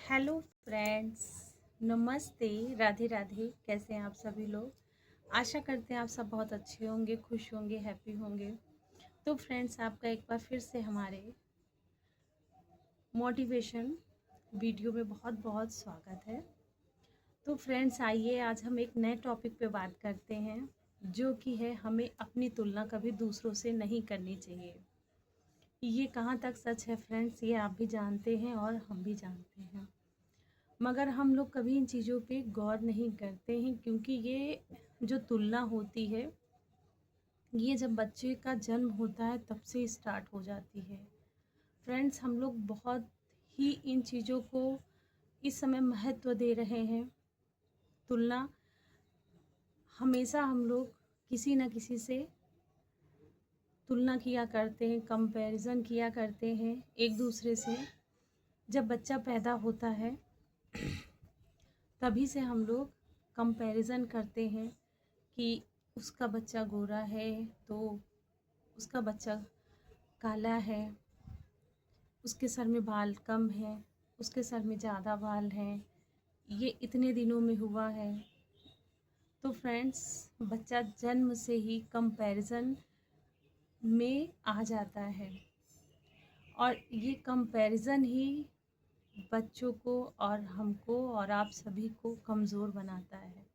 Hello friends, नमस्ते, राधे राधे। कैसे हैं आप सभी लोग? आशा करते हैं आप सब बहुत अच्छे होंगे, खुश होंगे, हैप्पी होंगे। तो फ्रेंड्स, आपका एक बार फिर से हमारे मोटिवेशन वीडियो में बहुत बहुत स्वागत है। तो फ्रेंड्स, आइए आज हम एक नए टॉपिक पे बात करते हैं, जो कि है हमें अपनी तुलना कभी दूसरों से नहीं करनी चाहिए। ये कहाँ तक सच है फ्रेंड्स, ये आप भी जानते हैं और हम भी जानते हैं, मगर हम लोग कभी इन चीज़ों पे गौर नहीं करते हैं, क्योंकि ये जो तुलना होती है, ये जब बच्चे का जन्म होता है तब से स्टार्ट हो जाती है। फ्रेंड्स, हम लोग बहुत ही इन चीज़ों को इस समय महत्व दे रहे हैं। तुलना हमेशा हम लोग किसी न किसी से तुलना किया करते हैं, कंपैरिजन किया करते हैं एक दूसरे से। जब बच्चा पैदा होता है तभी से हम लोग कंपैरिजन करते हैं कि उसका बच्चा गोरा है तो उसका बच्चा काला है, उसके सर में बाल कम है, उसके सर में ज़्यादा बाल हैं, ये इतने दिनों में हुआ है। तो फ्रेंड्स, बच्चा जन्म से ही कंपैरिजन में आ जाता है, और ये कंपैरिजन ही बच्चों को और हमको और आप सभी को कमज़ोर बनाता है।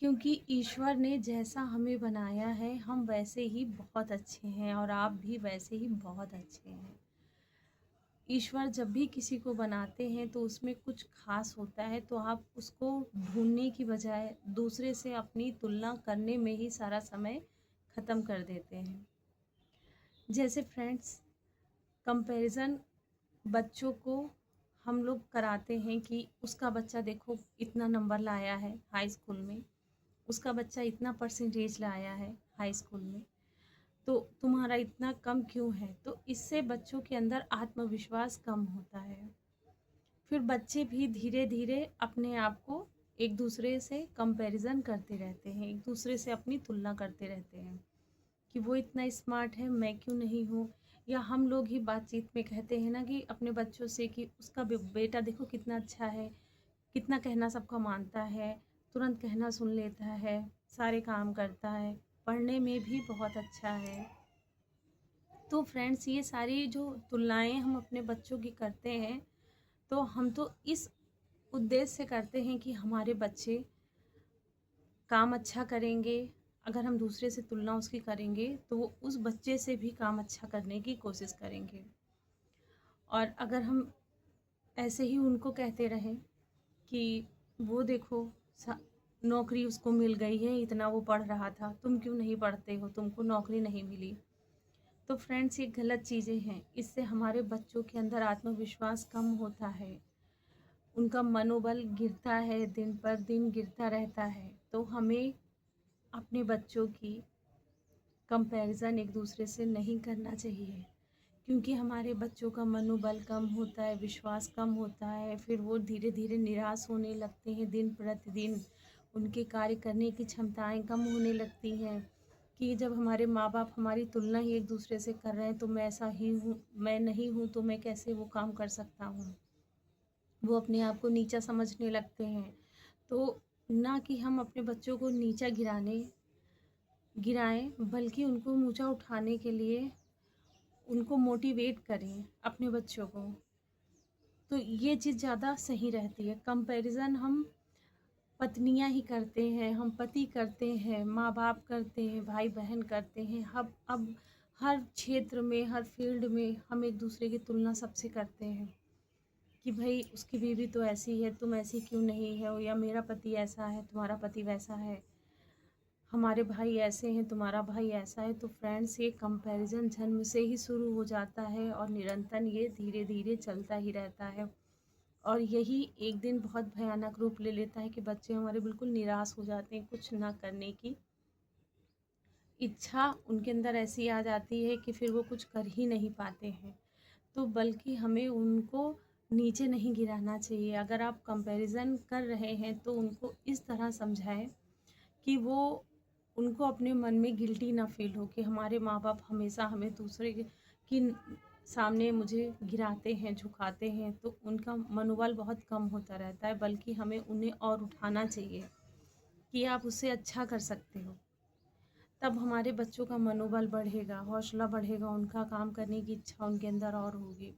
क्योंकि ईश्वर ने जैसा हमें बनाया है, हम वैसे ही बहुत अच्छे हैं और आप भी वैसे ही बहुत अच्छे हैं। ईश्वर जब भी किसी को बनाते हैं तो उसमें कुछ खास होता है, तो आप उसको ढूंढने की बजाय दूसरे से अपनी तुलना करने में ही सारा समय ख़त्म कर देते हैं। जैसे फ्रेंड्स, कंपैरिजन बच्चों को हम लोग कराते हैं कि उसका बच्चा देखो इतना नंबर लाया है हाई स्कूल में, उसका बच्चा इतना परसेंटेज लाया है हाई स्कूल में, तो तुम्हारा इतना कम क्यों है। तो इससे बच्चों के अंदर आत्मविश्वास कम होता है। फिर बच्चे भी धीरे धीरे अपने आप को एक दूसरे से कंपैरिजन करते रहते हैं, एक दूसरे से अपनी तुलना करते रहते हैं कि वो इतना स्मार्ट है, मैं क्यों नहीं हूँ। या हम लोग ही बातचीत में कहते हैं ना कि अपने बच्चों से कि उसका बेटा देखो कितना अच्छा है, कितना कहना सबका मानता है, तुरंत कहना सुन लेता है, सारे काम करता है, पढ़ने में भी बहुत अच्छा है। तो फ्रेंड्स, ये सारी जो तुलनाएं हम अपने बच्चों की करते हैं, तो हम तो इस उद्देश्य से करते हैं कि हमारे बच्चे काम अच्छा करेंगे। अगर हम दूसरे से तुलना उसकी करेंगे तो वो उस बच्चे से भी काम अच्छा करने की कोशिश करेंगे। और अगर हम ऐसे ही उनको कहते रहें कि वो देखो नौकरी उसको मिल गई है, इतना वो पढ़ रहा था, तुम क्यों नहीं पढ़ते हो, तुमको नौकरी नहीं मिली। तो फ्रेंड्स, ये गलत चीज़ें हैं। इससे हमारे बच्चों के अंदर आत्मविश्वास कम होता है, उनका मनोबल गिरता है, दिन पर दिन गिरता रहता है। तो हमें अपने बच्चों की कंपैरिजन एक दूसरे से नहीं करना चाहिए, क्योंकि हमारे बच्चों का मनोबल कम होता है, विश्वास कम होता है, फिर वो धीरे धीरे निराश होने लगते हैं। दिन प्रतिदिन उनके कार्य करने की क्षमताएं कम होने लगती हैं कि जब हमारे माँ बाप हमारी तुलना ही एक दूसरे से कर रहे हैं, तो मैं ऐसा ही हूँ, मैं नहीं हूँ तो मैं कैसे वो काम कर सकता हूँ। वो अपने आप को नीचा समझने लगते हैं। तो ना कि हम अपने बच्चों को नीचा गिराएं, बल्कि उनको ऊंचा उठाने के लिए उनको मोटिवेट करें अपने बच्चों को। तो ये चीज़ ज़्यादा सही रहती है। कंपैरिजन हम पत्नियां ही करते हैं, हम पति करते हैं, माँ बाप करते हैं, भाई बहन करते हैं। अब हर क्षेत्र में, हर फील्ड में हम एक दूसरे की तुलना सबसे करते हैं कि भाई उसकी बीवी तो ऐसी है, तुम ऐसी क्यों नहीं है, या मेरा पति ऐसा है, तुम्हारा पति वैसा है, हमारे भाई ऐसे हैं, तुम्हारा भाई ऐसा है। तो फ्रेंड्स, ये कंपैरिजन जन्म से ही शुरू हो जाता है और निरंतर ये धीरे धीरे चलता ही रहता है, और यही एक दिन बहुत भयानक रूप ले लेता है कि बच्चे हमारे बिल्कुल निराश हो जाते हैं। कुछ ना करने की इच्छा उनके अंदर ऐसी आ जाती है कि फिर वो कुछ कर ही नहीं पाते हैं। तो बल्कि हमें उनको नीचे नहीं गिराना चाहिए। अगर आप कंपैरिजन कर रहे हैं तो उनको इस तरह समझाएं कि वो उनको अपने मन में गिल्टी ना फील हो कि हमारे माँ बाप हमेशा हमें दूसरे की सामने मुझे गिराते हैं, झुकाते हैं, तो उनका मनोबल बहुत कम होता रहता है, बल्कि हमें उन्हें और उठाना चाहिए कि आप उससे अच्छा कर सकते हो। तब हमारे बच्चों का मनोबल बढ़ेगा, हौसला बढ़ेगा, उनका काम करने की इच्छा उनके अंदर और होगी।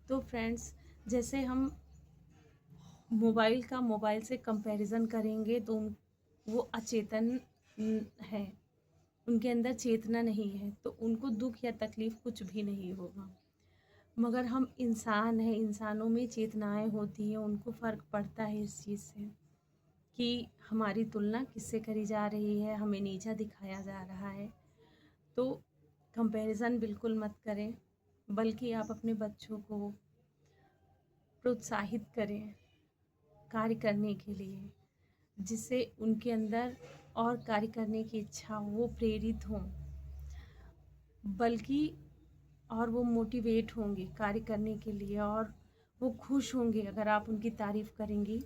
तो फ्रेंड्स, जैसे हम मोबाइल से कंपैरिजन करेंगे तो वो अचेतन है, उनके अंदर चेतना नहीं है, तो उनको दुख या तकलीफ कुछ भी नहीं होगा। मगर हम इंसान हैं, इंसानों में चेतनाएं होती हैं, उनको फ़र्क पड़ता है इस चीज़ से कि हमारी तुलना किससे करी जा रही है, हमें नीचा दिखाया जा रहा है। तो कंपैरिजन बिल्कुल मत करें, बल्कि आप अपने बच्चों को प्रोत्साहित करें कार्य करने के लिए, जिससे उनके अंदर और कार्य करने की इच्छा हो, वो प्रेरित हों, बल्कि और वो मोटिवेट होंगे कार्य करने के लिए, और वो खुश होंगे। अगर आप उनकी तारीफ़ करेंगी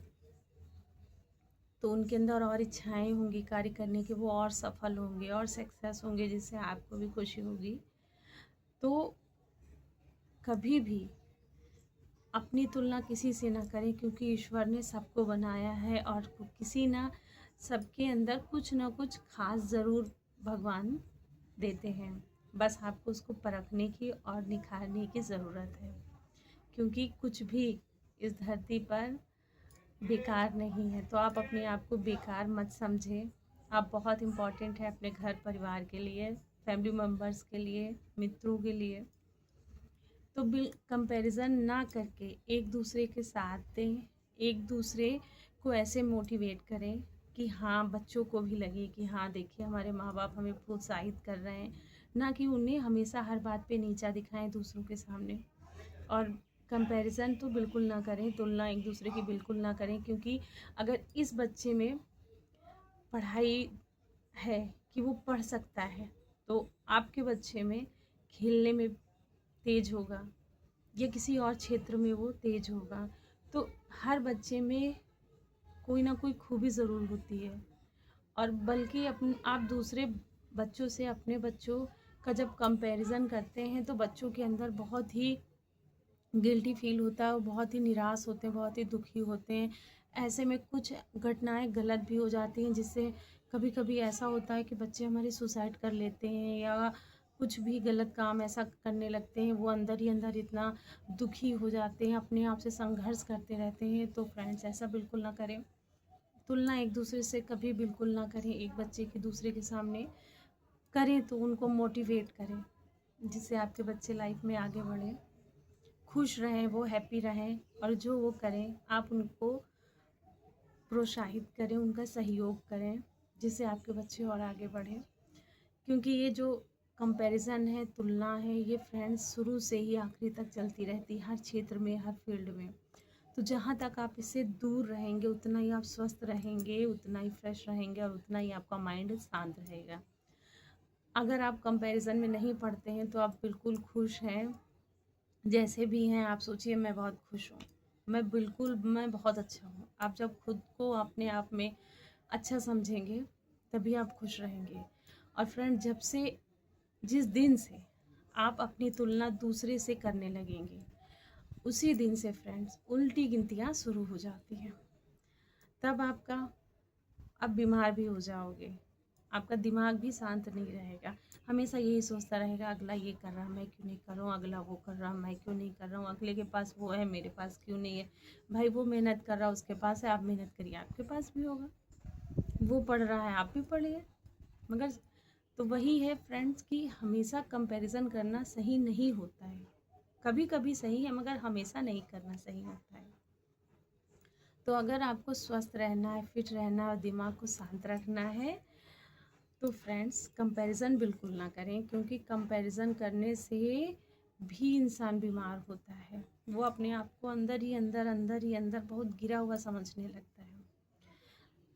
तो उनके अंदर और इच्छाएं होंगी कार्य करने की, वो और सफल होंगे और सक्सेस होंगे, जिससे आपको भी खुशी होगी। तो कभी भी अपनी तुलना किसी से ना करें, क्योंकि ईश्वर ने सबको बनाया है और किसी ना सबके अंदर कुछ ना कुछ खास ज़रूर भगवान देते हैं। बस आपको उसको परखने की और निखारने की ज़रूरत है, क्योंकि कुछ भी इस धरती पर बेकार नहीं है। तो आप अपने आप को बेकार मत समझें। आप बहुत इम्पोर्टेंट है अपने घर परिवार के लिए, फैमिली मेम्बर्स के लिए, मित्रों के लिए। तो कंपैरिजन ना करके एक दूसरे के साथ दें, एक दूसरे को ऐसे मोटिवेट करें कि हाँ, बच्चों को भी लगे कि हाँ देखिए हमारे माँ बाप हमें प्रोत्साहित कर रहे हैं, ना कि उन्हें हमेशा हर बात पे नीचा दिखाएं दूसरों के सामने। और कंपैरिजन तो बिल्कुल ना करें, तुलना एक दूसरे की बिल्कुल ना करें, क्योंकि अगर इस बच्चे में पढ़ाई है कि वो पढ़ सकता है, तो आपके बच्चे में खेलने में तेज होगा या किसी और क्षेत्र में वो तेज होगा। तो हर बच्चे में कोई ना कोई खूबी ज़रूर होती है, और बल्कि आप दूसरे बच्चों से अपने बच्चों का जब कंपैरिजन करते हैं तो बच्चों के अंदर बहुत ही गिल्टी फील होता है, वो बहुत ही निराश होते हैं, बहुत ही दुखी होते हैं। ऐसे में कुछ घटनाएं गलत भी हो जाती हैं, जिससे कभी कभी ऐसा होता है कि बच्चे हमारे सुसाइड कर लेते हैं या कुछ भी गलत काम ऐसा करने लगते हैं। वो अंदर ही अंदर इतना दुखी हो जाते हैं, अपने आप से संघर्ष करते रहते हैं। तो फ्रेंड्स, ऐसा बिल्कुल ना करें, तुलना एक दूसरे से कभी बिल्कुल ना करें। एक बच्चे की दूसरे के सामने करें तो उनको मोटिवेट करें, जिससे आपके बच्चे लाइफ में आगे बढ़ें, खुश रहें, वो हैप्पी रहें, और जो वो करें आप उनको प्रोत्साहित करें, उनका सहयोग करें, जिससे आपके बच्चे और आगे बढ़ें। क्योंकि ये जो कंपैरिजन है, तुलना है, ये फ्रेंड्स शुरू से ही आखिरी तक चलती रहती है, हर क्षेत्र में, हर फील्ड में। तो जहाँ तक आप इससे दूर रहेंगे उतना ही आप स्वस्थ रहेंगे, उतना ही फ्रेश रहेंगे, और उतना ही आपका माइंड शांत रहेगा। अगर आप कंपैरिजन में नहीं पढ़ते हैं तो आप बिल्कुल खुश हैं, जैसे भी हैं। आप सोचिए मैं बहुत खुश हूँ, मैं बहुत अच्छा हूँ। आप जब खुद को अपने आप में अच्छा समझेंगे तभी आप खुश रहेंगे। और फ्रेंड, जिस दिन से आप अपनी तुलना दूसरे से करने लगेंगे, उसी दिन से फ्रेंड्स उल्टी गिनतियाँ शुरू हो जाती हैं। तब आप बीमार भी हो जाओगे, आपका दिमाग भी शांत नहीं रहेगा, हमेशा यही सोचता रहेगा अगला ये कर रहा मैं क्यों नहीं कर रहा हूँ, अगला वो कर रहा मैं क्यों नहीं कर रहा हूँ, अगले के पास वो है मेरे पास क्यों नहीं है। भाई, वो मेहनत कर रहा है उसके पास है, आप मेहनत करिए आपके पास भी होगा। वो पढ़ रहा है आप भी पढ़िए। मगर तो वही है फ्रेंड्स कि हमेशा कंपैरिजन करना सही नहीं होता है। कभी कभी सही है, मगर हमेशा नहीं करना सही होता है। तो अगर आपको स्वस्थ रहना है, फिट रहना है और दिमाग को शांत रखना है, तो फ्रेंड्स कंपैरिजन बिल्कुल ना करें, क्योंकि कंपैरिजन करने से भी इंसान बीमार होता है। वो अपने आप को अंदर ही अंदर बहुत गिरा हुआ समझने लगता है।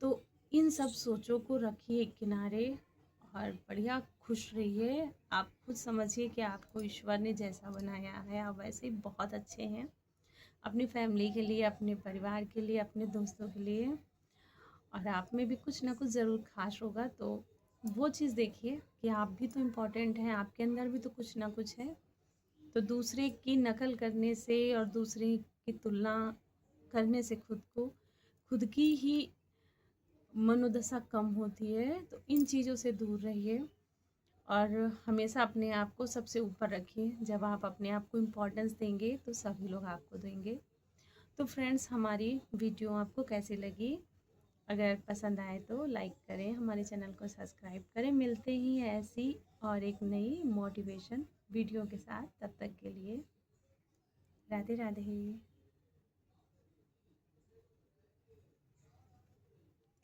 तो इन सब सोचों को रखिए किनारे, और बढ़िया खुश रहिए। आप खुद समझिए कि आपको ईश्वर ने जैसा बनाया है आप वैसे ही बहुत अच्छे हैं, अपनी फैमिली के लिए, अपने परिवार के लिए, अपने दोस्तों के लिए। और आप में भी कुछ ना कुछ ज़रूर खास होगा, तो वो चीज़ देखिए कि आप भी तो इम्पोर्टेंट हैं, आपके अंदर भी तो कुछ ना कुछ है। तो दूसरे की नकल करने से और दूसरे की तुलना करने से खुद की ही मनोदशा कम होती है। तो इन चीज़ों से दूर रहिए और हमेशा अपने आप को सबसे ऊपर रखिए। जब आप अपने आप को इम्पोर्टेंस देंगे तो सभी लोग आपको देंगे। तो फ्रेंड्स, हमारी वीडियो आपको कैसी लगी? अगर पसंद आए तो लाइक करें, हमारे चैनल को सब्सक्राइब करें। मिलते ही ऐसी और एक नई मोटिवेशन वीडियो के साथ। तब तक के लिए राधे राधे।